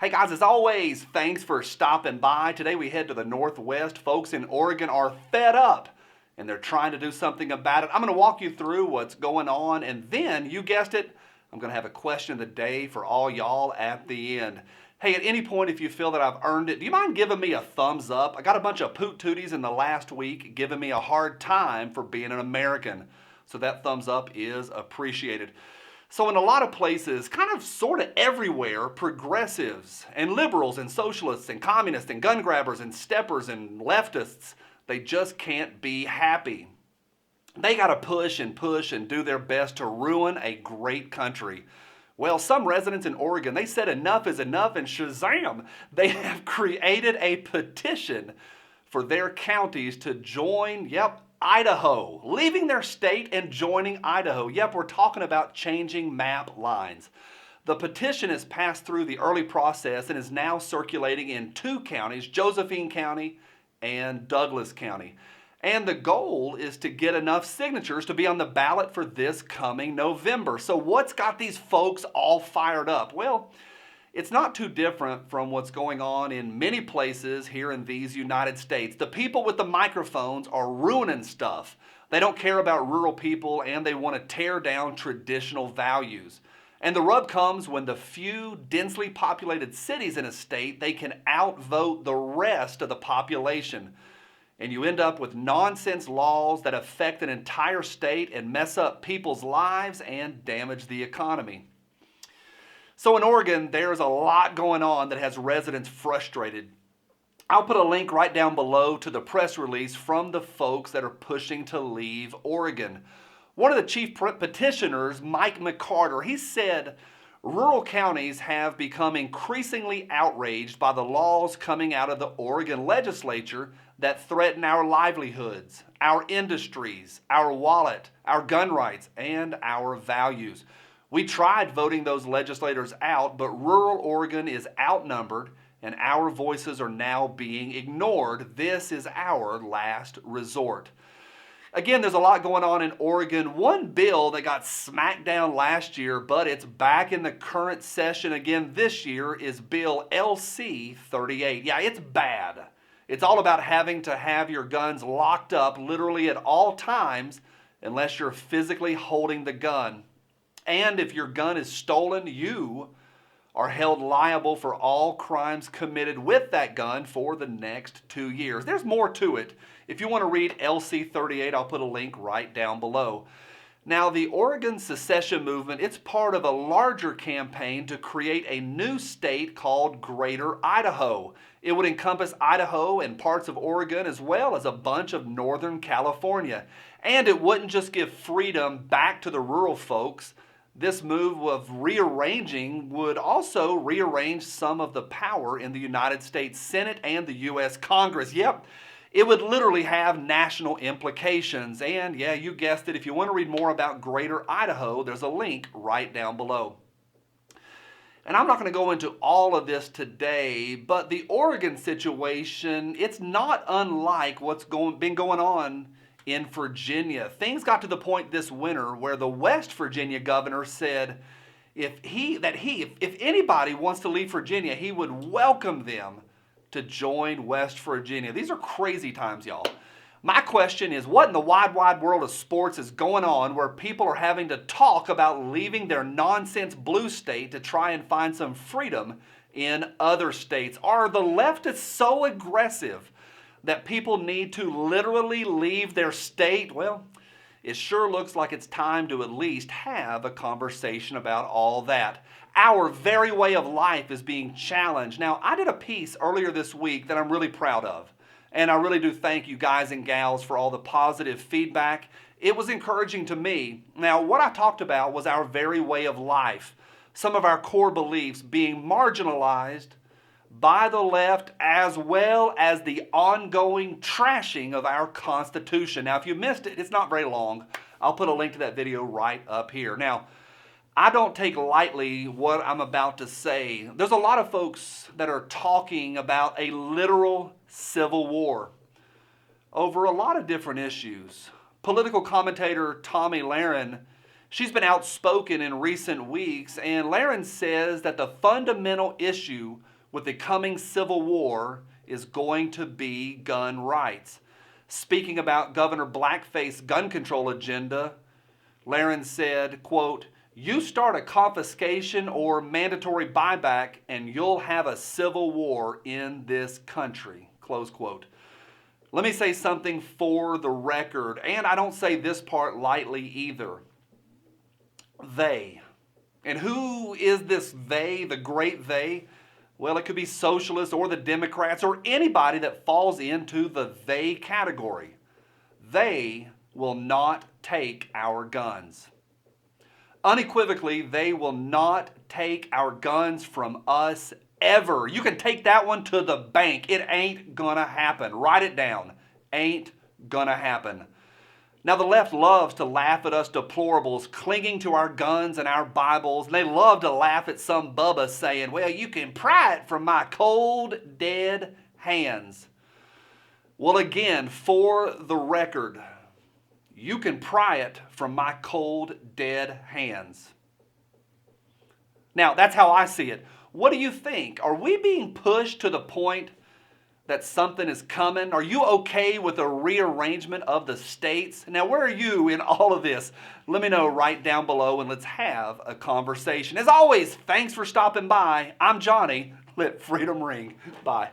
Hey guys, as always, thanks for stopping by. Today we head to the Northwest. Folks in Oregon are fed up and they're trying to do something about it. I'm going to walk you through what's going on, and then, you guessed it, I'm going to have a question of the day for all y'all at the end. Hey, at any point, if you feel that I've earned it, do you mind giving me a thumbs up? I got a bunch of poot tooties in the last week giving me a hard time for being an American. So that thumbs up is appreciated. So in a lot of places, kind of sort of everywhere, progressives and liberals and socialists and communists and gun grabbers and steppers and leftists, they just can't be happy. They got to push and do their best to ruin a great country. Well, some residents in Oregon, they said enough is enough, and shazam, they have created a petition for their counties to join, Idaho, leaving their state and joining Idaho. Yep, we're talking about changing map lines. The petition has passed through the early process and is now circulating in two counties, Josephine County and Douglas County. And the goal is to get enough signatures to be on the ballot for this coming November. So what's got these folks all fired up? Well, it's not too different from what's going on in many places here in these United States. The people with the microphones are ruining stuff. They don't care about rural people, and they want to tear down traditional values. And the rub comes when the few densely populated cities in a state, they can outvote the rest of the population. And you end up with nonsense laws that affect an entire state and mess up people's lives and damage the economy. So in Oregon, there's a lot going on that has residents frustrated. I'll put a link right down below to the press release from the folks that are pushing to leave Oregon. One of the chief petitioners, Mike McCarter, he said rural counties have become increasingly outraged by the laws coming out of the Oregon legislature that threaten our livelihoods, our industries, our wallet, our gun rights, and our values. We tried voting those legislators out, but rural Oregon is outnumbered and our voices are now being ignored. This is our last resort. Again, there's a lot going on in Oregon. One bill that got smacked down last year, but it's back in the current session again this year, is Bill LC 38. Yeah, it's bad. It's all about having to have your guns locked up literally at all times unless you're physically holding the gun. And if your gun is stolen, you are held liable for all crimes committed with that gun for the next 2 years. There's more to it. If you want to read LC 38, I'll put a link right down below. Now, the Oregon Secession movement, it's part of a larger campaign to create a new state called Greater Idaho. It would encompass Idaho and parts of Oregon as well as a bunch of Northern California. And it wouldn't just give freedom back to the rural folks. This move of rearranging would also rearrange some of the power in the United States Senate and the U.S. Congress. Yep, it would literally have national implications. And yeah, you guessed it, if you want to read more about Greater Idaho, there's a link right down below. And I'm not going to go into all of this today, but the Oregon situation, it's not unlike what's been going on in Virginia. Things got to the point this winter where the West Virginia governor said if anybody wants to leave Virginia, he would welcome them to join West Virginia. These are crazy times, y'all. My question is, what in the wide world of sports is going on where people are having to talk about leaving their nonsense blue state to try and find some freedom in other states? Are the leftists so aggressive that people need to literally leave their state? Well, it sure looks like it's time to at least have a conversation about all that. Our very way of life is being challenged. Now, I did a piece earlier this week that I'm really proud of, and I really do thank you guys and gals for all the positive feedback. It was encouraging to me. Now, what I talked about was our very way of life, some of our core beliefs being marginalized by the left, as well as the ongoing trashing of our Constitution. Now, if you missed it, it's not very long. I'll put a link to that video right up here. Now, I don't take lightly what I'm about to say. There's a lot of folks that are talking about a literal civil war over a lot of different issues. Political commentator Tommy Lahren, She's been outspoken in recent weeks, and Laren says that the fundamental issue with the coming civil war is going to be gun rights. Speaking about Governor Blackface's gun control agenda, Laren said, quote, "You start a confiscation or mandatory buyback and you'll have a civil war in this country," close quote. Let me say something for the record, and I don't say this part lightly either. They. And who is this they, the great they? Well, it could be socialists or the Democrats or anybody that falls into the they category. They will not take our guns. Unequivocally, they will not take our guns from us ever. You can take that one to the bank. It ain't gonna happen. Write it down. Ain't gonna happen. Now, the left loves to laugh at us deplorables clinging to our guns and our Bibles. And they love to laugh at some Bubba saying, "Well, you can pry it from my cold, dead hands." Well, again, for the record, you can pry it from my cold, dead hands. Now, that's how I see it. What do you think? Are we being pushed to the point that something is coming? Are you okay with a rearrangement of the states? Now, where are you in all of this? Let me know right down below and let's have a conversation. As always, thanks for stopping by. I'm Johnny. Let freedom ring. Bye.